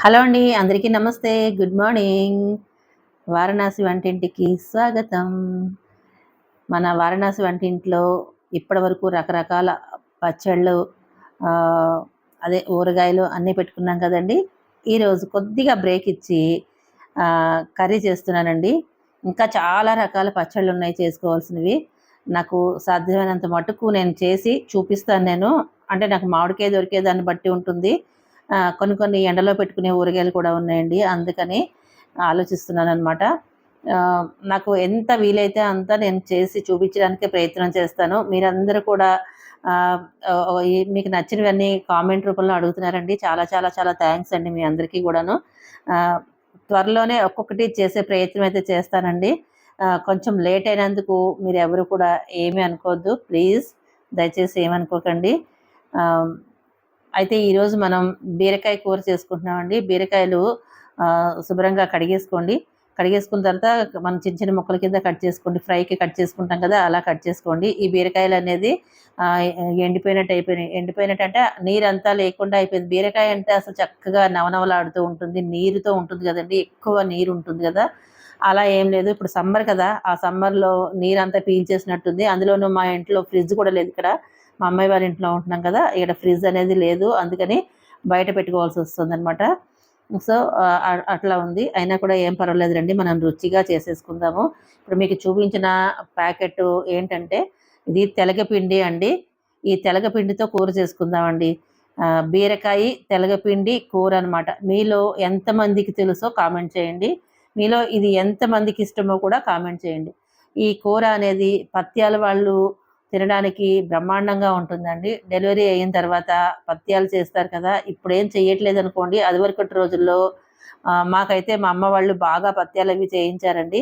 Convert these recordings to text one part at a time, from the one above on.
Hello అండి. అందరికీ నమస్తే. Good morning. వారణాసి వంటింటికి స్వాగతం. మన వారణాసి వంటింట్లో ఇప్పటివరకు రకరకాల పచ్చళ్ళు ఆహ్, అదే ఊరగాయలు అన్నీ పెట్టుకున్నాం కదండీ! ఈరోజు కొద్దిగా బ్రేక్ ఇచ్చి కర్రీ చేస్తున్నానండి. ఇంకా చాలా రకాల పచ్చళ్ళున్నాయి చేసుకోవాల్సినవి. నాకు సాధ్యమైనంత మటుకు నేను చేసి చూపిస్తాను నేను. అంటే నాకు మామిడికాయ దొరికే దాన్ని బట్టి ఉంటుంది. కొన్ని కొన్ని ఎండలో పెట్టుకునే ఊరగాయలు కూడా ఉన్నాయండి. అందుకని ఆలోచిస్తున్నాననమాట. నాకు ఎంత వీలైతే అంత నేను చేసి చూపించడానికే ప్రయత్నం చేస్తాను. మీరందరూ కూడా ఆహ్, మీకు నచ్చినవన్నీ కామెంట్ రూపంలో అడుగుతున్నారండి. చాలా చాలా చాలా థాంక్స్ అండి మీ అందరికీ గూడాను. ఆహ్, త్వరలోనే ఒక్కొక్కటి చేసే ప్రయత్నం అయితే చేస్తానండి. కొంచెం లేట్ అయినందుకు మీరెవరు కూడా ఏమీ అనుకోవద్దు. ప్లీజ్ దయచేసి ఏమనుకోకండి. ఆహ్, అయితే ఈరోజు మనం బీరకాయ కూర చేసుకుంటున్నామండి. బీరకాయలు శుభ్రంగా కడిగేసుకోండి. కడిగేసుకున్న తర్వాత మనం చిన్న చిన్న ముక్కల కింద కట్ చేసుకోండి. ఫ్రైకి కట్ చేసుకుంటాం కదా! అలా కట్ చేసుకోండి. ఈ బీరకాయలనేది ఆహ్, ఎండిపోయినట్టు అయిపోయినాయి. ఎండిపోయినట్టంటే నీరంతా లేకుండా అయిపోయింది. బీరకాయ అంటే అసలు చక్కగా నవనవలాడుతూ ఉంటుంది. నీరుతో ఉంటుంది గదండీ! ఎక్కువ నీరుంటుంది గదా! అలా ఏం లేదు. ఇప్పుడు సమ్మర్ కదా! ఆ సమ్మర్‌లో నీరంతా పీల్చేసినట్టుంది. అందులోనూ మా ఇంట్లో ఫ్రిడ్జ్ కూడా లేదిక్కడ. మా అమ్మాయి వాళ్ళ ఇంట్లో ఉంటున్నాం కదా! ఇక్కడ ఫ్రిడ్జ్ అనేది లేదు. అందుకని బయట పెట్టుకోవాల్సొస్తుందనమాట. సో, అట్లా ఉంది. అయినా కూడా ఏం పర్వాలేదులెండి. మనం రుచిగా చేసేసుకుందాము. ఇప్పుడు మీకు చూపించిన ప్యాకెట్టు ఏంటంటే, ఇది తెలగపిండి అండి. ఈ తెలగపిండితో కూర చేసుకుందామండి. బీరకాయి, తెలగపిండి కూరనమాట. మీలో ఎంతమందికి తెలుసో కామెంట్ చేయండి. మీలో ఇది ఎంతమందికి ఇష్టమో కూడా కామెంట్ చేయండి. ఈ కూర అనేది పత్యాల వాళ్ళు తినడానికి బ్రహ్మాండంగా ఉంటుందండి. డెలివరీ అయిన తర్వాత పత్యాలు చేస్తారు కదా! ఇప్పుడేం చెయ్యట్లేదనుకోండి. అదివరకటి రోజుల్లో మాకైతే మా అమ్మ వాళ్ళు బాగా పత్యాలవి చేయించారండి.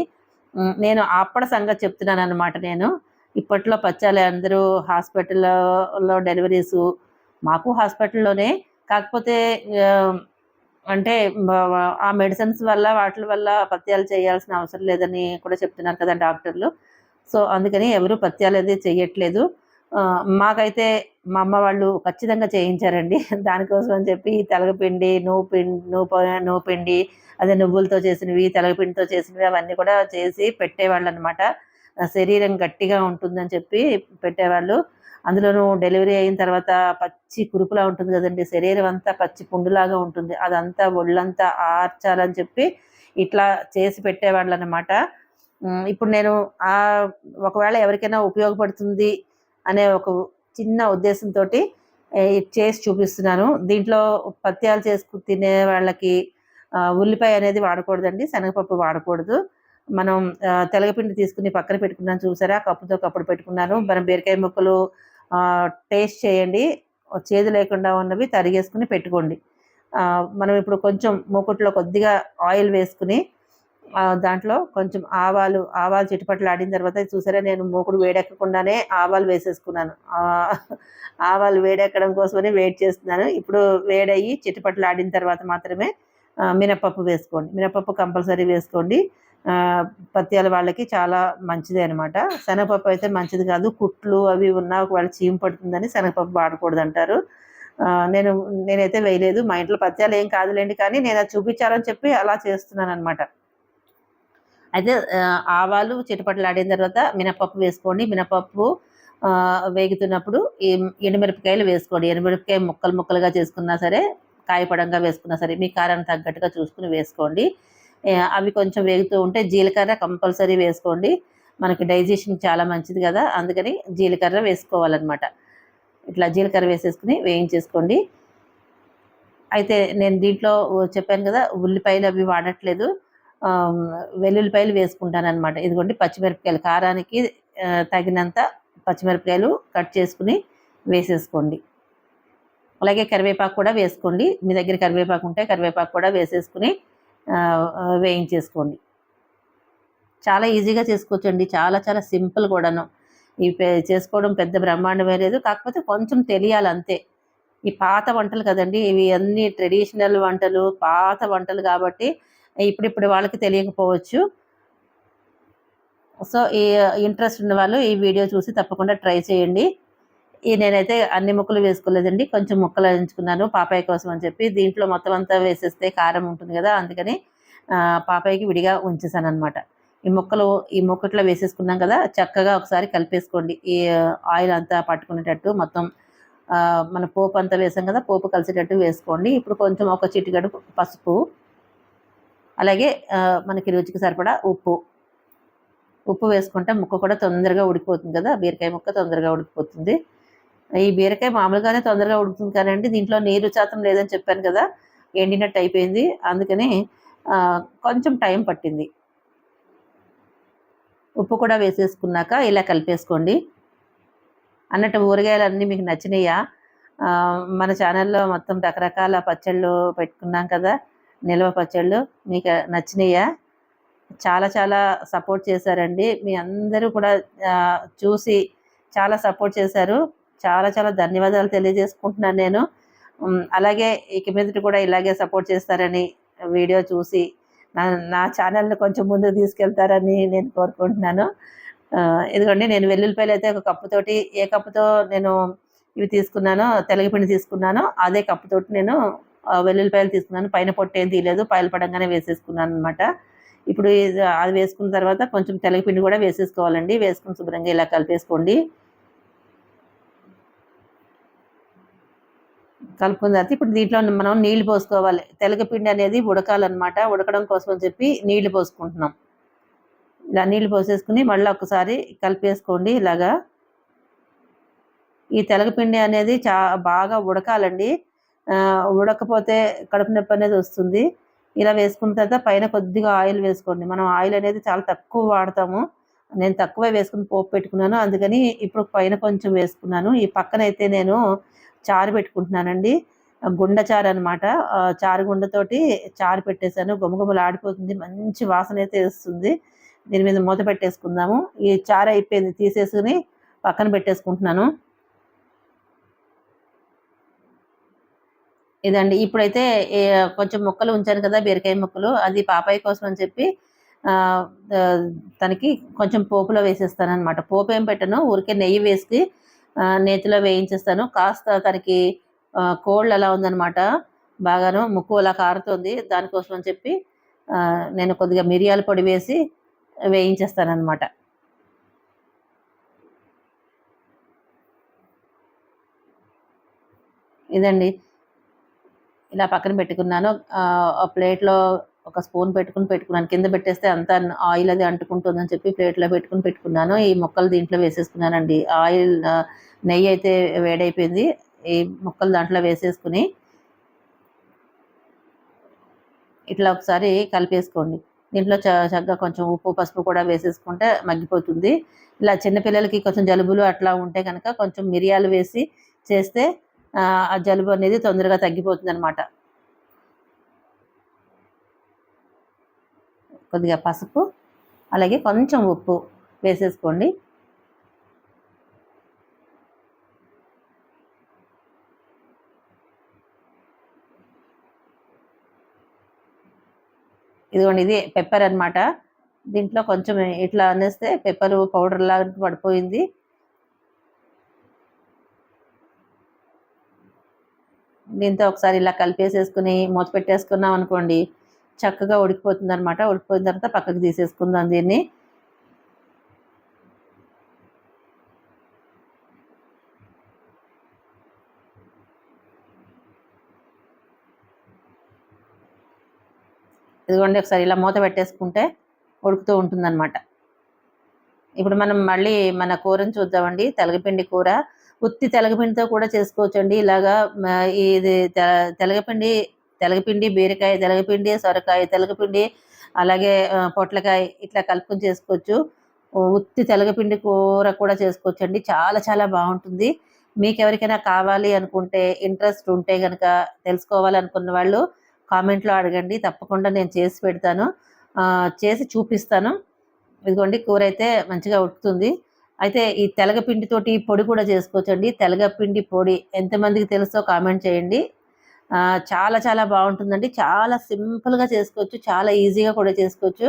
నేను అప్పటి సంగతి చెప్తున్నాననమాట నేను. ఇప్పట్లో పచ్చాలు అందరూ హాస్పిటల్‌లో డెలివరీసు మాకు హాస్పిటల్‌లోనే. కాకపోతే ఆహ్, అంటే మ వ ఆ మెడిసిన్స్ వల్ల వాటిల వల్ల పత్యాలు చేయాల్సిన అవసరం లేదని కూడా చెప్తున్నారు కదా డాక్టర్లు. సో, అందుకని ఎవరు పత్యాలది చెయ్యట్లేదు. మాకైతే మా అమ్మ వాళ్ళు ఖచ్చితంగా చేయించారండి. దానికోసం అని చెప్పి తెలగపిండి, నువ్వుపిండి, అదే నువ్వులతో చేసినవి, తెలగపిండితో చేసినవి అవన్నీ కూడా చేసి పెట్టేవాళ్ళనమాట. శరీరం గట్టిగా ఉంటుందని చెప్పి పెట్టేవాళ్ళు. అందులోనూ డెలివరీ అయిన తర్వాత పచ్చి కురుపులా ఉంటుంది గదండీ! శరీరం అంతా పచ్చి పుండులాగా ఉంటుంది. అదంతా ఒళ్ళంతా ఆర్చాలని చెప్పి ఇట్లా చేసి పెట్టేవాళ్ళనమాట. ఇప్పుడు నేను ఆహ్, ఒకవేళ ఎవరికైనా ఉపయోగపడుతుంది అనే ఒక చిన్న ఉద్దేశంతోటి ఇది చేసి చూపిస్తున్నాను. దీంట్లో పత్యాలు తినే వాళ్ళకి ఉల్లిపాయ అనేది వాడకూడదండి. శనగపప్పు వాడకూడదు. మనం తెలగపిండి తీసుకొని పక్కన పెట్టుకున్నాను చూసారా? కప్పుతో కప్పుడు పెట్టుకున్నాను. మనం బీరకాయ ముక్కలు టేస్ట్ చేయండి. చేదు లేకుండా ఉన్నవి తరిగేసుకొని పెట్టుకోండి. మనం ఇప్పుడు కొంచెం మూకుట్లో కొద్దిగా ఆయిల్ వేసుకొని దాంట్లో కొంచెం ఆవాలు చిటపటలాడిన తర్వాత చూసారా నేను మూకుడు వేడెక్కకుండానే ఆవాలు వేసేసుకున్నాను. ఆవాలు వేడెక్కడం కోసమని వెయిట్ చేస్తున్నాను. ఇప్పుడు వేడయ్యి చిటపటలాడిన తర్వాత మాత్రమే మినపప్పు వేసుకోండి. మినపప్పు కంపల్సరీ వేసుకోండి. పత్యాల వాళ్ళకి చాలా మంచిదే అనమాట. శనగపప్పు అయితే మంచిది కాదు. కుట్లు అవి ఉన్నా ఒకవేళ చీము పడుతుందని శనగపప్పు వాడకూడదంటారు. నేనైతే వేయలేదు. మా ఇంట్లో పత్యాలు ఏం కాదులెండి. కానీ నేనది చూపించాలని చెప్పి అలా చేస్తున్నాననమాట. అయితే ఆవాలు చిటపటలాడిన తర్వాత మినపప్పు వేసుకోండి. మినపప్పు వేగుతున్నప్పుడు ఈ ఎండుమిరపకాయలు వేసుకోండి. ఎండుమిరపకాయ ముక్కలు ముక్కలుగా చేసుకున్నా సరే, కాయపడంగా వేసుకున్నా సరే, మీ కారానికి తగ్గట్టుగా చూసుకొని వేసుకోండి. అవి కొంచెం వేగుతూ ఉంటే జీలకర్ర కంపల్సరీ వేసుకోండి. మనకి డైజెషన్‌కి చాలా మంచిది గదా! అందుకని జీలకర్ర వేసుకోవాలనమాట. ఇట్లా జీలకర్ర వేసేసుకొని వేయించేసుకోండి. అయితే నేను దీంట్లో చెప్పాను గదా! ఉల్లిపాయలు అవి వాడట్లేదు. ఆహ్, వెల్లుల్లిపాయలు వేసుకుంటాననమాట. ఇదిగోండి పచ్చిమిరపకాయలు కారానికి తగినంత పచ్చిమిరపకాయలు కట్ చేసుకొని వేసేసుకోండి. అలాగే కరివేపాకు కూడా వేసుకోండి. మీ దగ్గర కరివేపాకు ఉంటే కరివేపాకు కూడా వేసేసుకొని వేయించేసుకోండి. చాలా ఈజీగా చేసుకోవచ్చండి. చాలా చాలా సింపుల్ కూడాను. చేసుకోవడం పెద్ద బ్రహ్మాండమే లేదు. కాకపోతే కొంచెం తెలియాలంతే. ఈ పాత వంటలు కదండీ! ఇవి అన్నీ ట్రెడిషనల్ వంటలు, పాత వంటలు గాబట్టి ఇప్పుడిప్పుడు వాళ్ళకి తెలియకపోవచ్చు. సో, ఈ ఇంట్రెస్ట్ ఉన్నవాళ్ళు ఈ వీడియో చూసి తప్పకుండా ట్రై చేయండి. నేనైతే అన్ని ముక్కలు వేసుకోలేదండి, కొంచెం ముక్కలు ఎంచుకున్నాను పాపాయ కోసం అని చెప్పి. దీంట్లో మొత్తం అంతా వేసేస్తే కారం ఉంటుంది కదా, అందుకని పాపాయకి విడిగా ఉంచేసాను అనమాట. ఈ ముక్కట్లో వేసేసుకున్నాం కదా, చక్కగా ఒకసారి కలిపేసుకోండి. ఈ ఆయిల్ అంతా పట్టుకునేటట్టు మొత్తం మన పోపు అంతా వేసాం కదా, పోపు కలిసేటట్టు వేసుకోండి. ఇప్పుడు కొంచెం ఒక చిటికెడు పసుపు, అలాగే మనకి రుచికి సరిపడా ఉప్పు వేసుకుంటే ముక్క కూడా తొందరగా ఉడికిపోతుంది కదా, బీరకాయ ముక్క తొందరగా ఉడికిపోతుంది. ఈ బీరకాయ మామూలుగానే తొందరగా ఉడుకుతుంది కానండి, దీంట్లో నీరు శాతం లేదని చెప్పాను కదా, ఎండినట్టు అయిపోయింది. అందుకని కొంచెం టైం పట్టింది. ఉప్పు కూడా వేసేసుకున్నాక ఇలా కలిపేసుకోండి. అన్నట్టు ఊరగాయలన్నీ మీకు నచ్చినాయా? మన ఛానల్లో మొత్తం రకరకాల పచ్చళ్ళు పెట్టుకున్నాం కదా, నిల్వ పచ్చళ్ళు. మీకు నచ్చినాయా? చాలా చాలా సపోర్ట్ చేశారండి. మీ అందరూ కూడా చూసి చాలా సపోర్ట్ చేశారు. చాలా చాలా ధన్యవాదాలు తెలియజేసుకుంటున్నాను నేను. అలాగే ఇక మీదట కూడా ఇలాగే సపోర్ట్ చేస్తారని, వీడియో చూసి నా ఛానల్ని కొంచెం ముందుకు తీసుకెళ్తారని నేను కోరుకుంటున్నాను. ఇదిగోండి, నేను వెల్లుల్లిపాయలు అయితే ఒక కప్పుతోటి, ఏ కప్పుతో నేను ఇవి తీసుకున్నానో, తెలగపిండి తీసుకున్నానో అదే కప్పుతోటి నేను వెల్లుల్లిపాయలు తీసుకున్నాను. పైన పొట్టు ఏం తీయలేదు, పాయలు పడంగానే వేసేసుకున్నాను అనమాట. ఇప్పుడు అది వేసుకున్న తర్వాత కొంచెం తెలగపిండి కూడా వేసేసుకోవాలండి. వేసుకుని శుభ్రంగా ఇలా కలిపేసుకోండి. కలుపుకున్న తర్వాత ఇప్పుడు దీంట్లో మనం నీళ్లు పోసుకోవాలి. తెలగపిండి అనేది ఉడకాలన్నమాట. ఉడకడం కోసం అని చెప్పి నీళ్లు పోసుకుంటున్నాం. ఇలా నీళ్లు పోసేసుకుని మళ్ళీ ఒకసారి కలిపేసుకోండి ఇలాగా. ఈ తెలగపిండి అనేది బాగా ఉడకాలండి. ఉడకపోతే కడుపు నొప్పి అనేది వస్తుంది. ఇలా వేసుకున్న తర్వాత పైన కొద్దిగా ఆయిల్ వేసుకోండి. మనం ఆయిల్ అనేది చాలా తక్కువ వాడతాము. నేను తక్కువే వేసుకుని పోపు పెట్టుకున్నాను, అందుకని ఇప్పుడు పైన కొంచెం వేసుకున్నాను. ఈ పక్కనైతే నేను చారు పెట్టుకుంటున్నానండి, గుండ చారు అనమాట. చారు గుండతోటి చారు పెట్టేశాను. గుమగుమలు ఆడిపోతుంది, మంచి వాసన అయితే వేస్తుంది. దీని మీద మూత పెట్టేసుకుందాము. ఈ చారు అయిపోయింది, తీసేసుకుని పక్కన పెట్టేసుకుంటున్నాను. ఇదండి, ఇప్పుడైతే కొంచెం ముక్కలు ఉంచాను కదా, బీరకాయ ముక్కలు, అది పాపాయ కోసం అని చెప్పి తనకి కొంచెం పోపులో వేసేస్తాను అనమాట. పోపు ఏం పెట్టను, ఊరికే నెయ్యి వేసి నేతిలో వేయించేస్తాను. కాస్త తనకి కోల్డ్ అలా ఉందనమాట, బాగాను ముక్కు అలా కారుతుంది. దానికోసం అని చెప్పి నేను కొద్దిగా మిరియాల పొడి వేసి వేయించేస్తాను అనమాట. ఇదండి, ఇలా పక్కన పెట్టుకున్నాను. ప్లేట్లో ఒక స్పూన్ పెట్టుకున్నాను. కింద పెట్టేస్తే అంతా ఆయిల్ అది అంటుకుంటుందని చెప్పి ప్లేట్లో పెట్టుకున్నాను. ఈ ముక్కలు దీంట్లో వేసేసుకున్నానండి. ఆయిల్ నెయ్యి అయితే వేడైపోయింది. ఈ ముక్కలు దాంట్లో వేసేసుకుని ఇట్లా ఒకసారి కలిపేసుకోండి. దీంట్లో చక్కగా కొంచెం ఉప్పు పసుపు కూడా వేసేసుకుంటే మగ్గిపోతుంది. ఇలా చిన్నపిల్లలకి కొంచెం జలుబులు అట్లా ఉంటే కనుక కొంచెం మిరియాలు వేసి చేస్తే ఆ జలుబు అనేది తొందరగా తగ్గిపోతుంది అనమాట. కొద్దిగా పసుపు, అలాగే కొంచెం ఉప్పు వేసేసుకోండి. ఇదిగోండి, ఇది పెప్పర్ అనమాట. దీంట్లో కొంచెం ఇట్లా అనేస్తే పెప్పర్ పౌడర్ లాగా పడిపోయింది. దీంతో ఒకసారి ఇలా కలిపేసేసుకుని మూత పెట్టేసుకున్నాం అనుకోండి, చక్కగా ఉడికిపోతుంది అనమాట. ఉడికిపోయిన తర్వాత పక్కకు తీసేసుకుందాం దీన్ని. ఇదిగోండి, ఒకసారి ఇలా మూత పెట్టేసుకుంటే ఉడుకుతూ ఉంటుందన్నమాట. ఇప్పుడు మనం మళ్ళీ మన కూరని చూద్దామండి. తెలగపిండి కూర ఉత్తి తెలగపిండితో కూడా చేసుకోవచ్చండి. ఇలాగా ఇది తెలగపిండి, బీరకాయ, తెలగపిండి, సొరకాయ, తెలగపిండి, అలాగే పొట్లకాయ ఇట్లా కలుపుకొని చేసుకోవచ్చు. ఉత్తి తెలగపిండి కూర కూడా చేసుకోవచ్చండి. చాలా చాలా బాగుంటుంది. మీకు ఎవరికైనా కావాలి అనుకుంటే, ఇంట్రెస్ట్ ఉంటే కనుక, తెలుసుకోవాలనుకున్న వాళ్ళు కామెంట్లో అడగండి, తప్పకుండా నేను చేసి పెడతాను, చేసి చూపిస్తాను. ఇదిగోండి, కూర అయితే మంచిగా ఉడుకుతుంది. అయితే ఈ తెలగపిండితోటి పొడి కూడా చేసుకోవచ్చండి. తెలగపిండి పొడి ఎంతమందికి తెలుసో కామెంట్ చేయండి. చాలా చాలా బాగుంటుందండి. చాలా సింపుల్గా చేసుకోవచ్చు, చాలా ఈజీగా కూడా చేసుకోవచ్చు.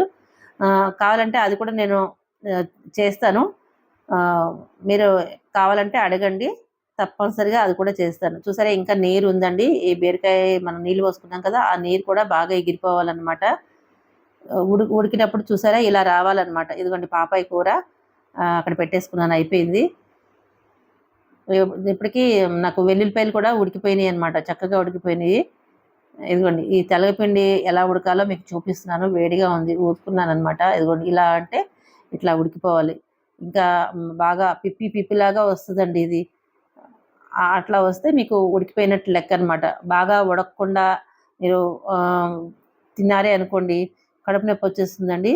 కావాలంటే అది కూడా నేను చేస్తాను. మీరు కావాలంటే అడగండి. తప్పనిసరిగా అది కూడా చేస్తాను. చూసారా ఇంకా నీరు ఉందండి. ఈ బీరకాయ మనం నీళ్ళు పోసుకున్నాం కదా, ఆ నీరు కూడా బాగా ఎగిరిపోవాలన్నమాట. ఉడికినప్పుడు చూసారా ఇలా రావాలన్నమాట. ఇదిగోండి పాపాయ కూర అక్కడ పెట్టేసుకున్నాను, అయిపోయింది. ఇప్పటికి నాకు వెల్లుల్లిపాయలు కూడా ఉడికిపోయినాయి అనమాట, చక్కగా ఉడికిపోయినాయి. ఇదిగోండి ఈ తెలగపిండి ఎలా ఉడకాలో మీకు చూపిస్తున్నాను. వేడిగా ఉంది, ఊరుకున్నాను అనమాట. ఇదిగోండి ఇలా అంటే ఇట్లా ఉడికిపోవాలి. ఇంకా బాగా పిప్పిలాగా వస్తుందండి ఇది. అట్లా వస్తే మీకు ఉడికిపోయినట్టు లెక్క అనమాట. బాగా ఉడకకుండా మీరు తిన్నారే అనుకోండి, కడుపు నొప్పి వచ్చేస్తుందండి.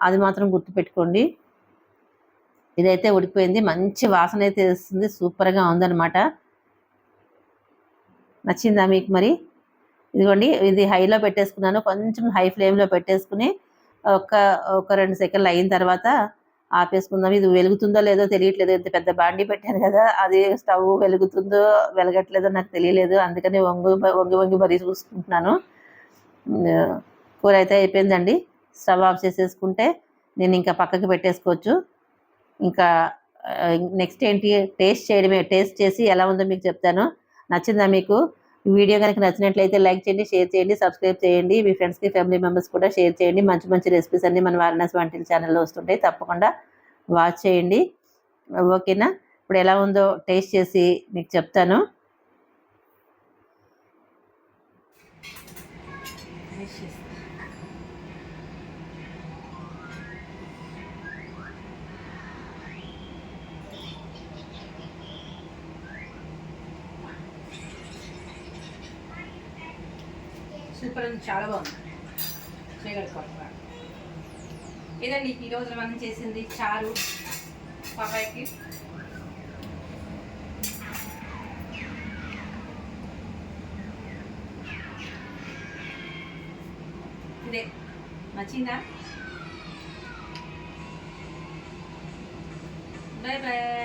అది మాత్రం గుర్తుపెట్టుకోండి. ఇదైతే ఉడికిపోయింది, మంచి వాసన అయితే వేస్తుంది, సూపర్గా ఉందన్నమాట. నచ్చిందా మీకు మరి? ఇదిగోండి ఇది హైలో పెట్టేసుకున్నాను, కొంచెం హై ఫ్లేమ్లో పెట్టేసుకుని ఒక ఒక 2 సెకండ్లు అయిన తర్వాత ఆపేసుకుందాం. ఇది వెలుగుతుందో లేదో తెలియట్లేదు, ఇంత పెద్ద బాండీ పెట్టాను కదా, అది స్టవ్ వెలుగుతుందో వెలగట్లేదో నాకు తెలియలేదు. అందుకని వంగి వంగి మరీ చూసుకుంటున్నాను. కూర అయితే అయిపోయిందండి. స్టవ్ ఆఫ్ చేసేసుకుంటే నేను ఇంకా పక్కకి పెట్టేసుకోవచ్చు. ఇంకా నెక్స్ట్ ఏంటి, టేస్ట్ చేయడమే. టేస్ట్ చేసి ఎలా ఉందో మీకు చెప్తాను. నచ్చిందా మీకు? ఈ వీడియో కనుక నచ్చినట్లయితే లైక్ చేయండి, షేర్ చేయండి, సబ్స్క్రైబ్ చేయండి. మీ ఫ్రెండ్స్కి, ఫ్యామిలీ మెంబర్స్ కూడా షేర్ చేయండి. మంచి మంచి రెసిపీస్ అన్నీ మన వారణాసి వంటల ఛానల్లో వస్తుంటాయి, తప్పకుండా వాచ్ చేయండి. ఓకేనా? ఇప్పుడు ఎలా ఉందో టేస్ట్ చేసి మీకు చెప్తాను. సూపర్ ఉంది, చాలా బాగుంది. చేయగలుగుతాం. ఇదండి ఈరోజు మనం చేసింది చారు పాపాయకి. ఇదే నచ్చిందా? Bye bye.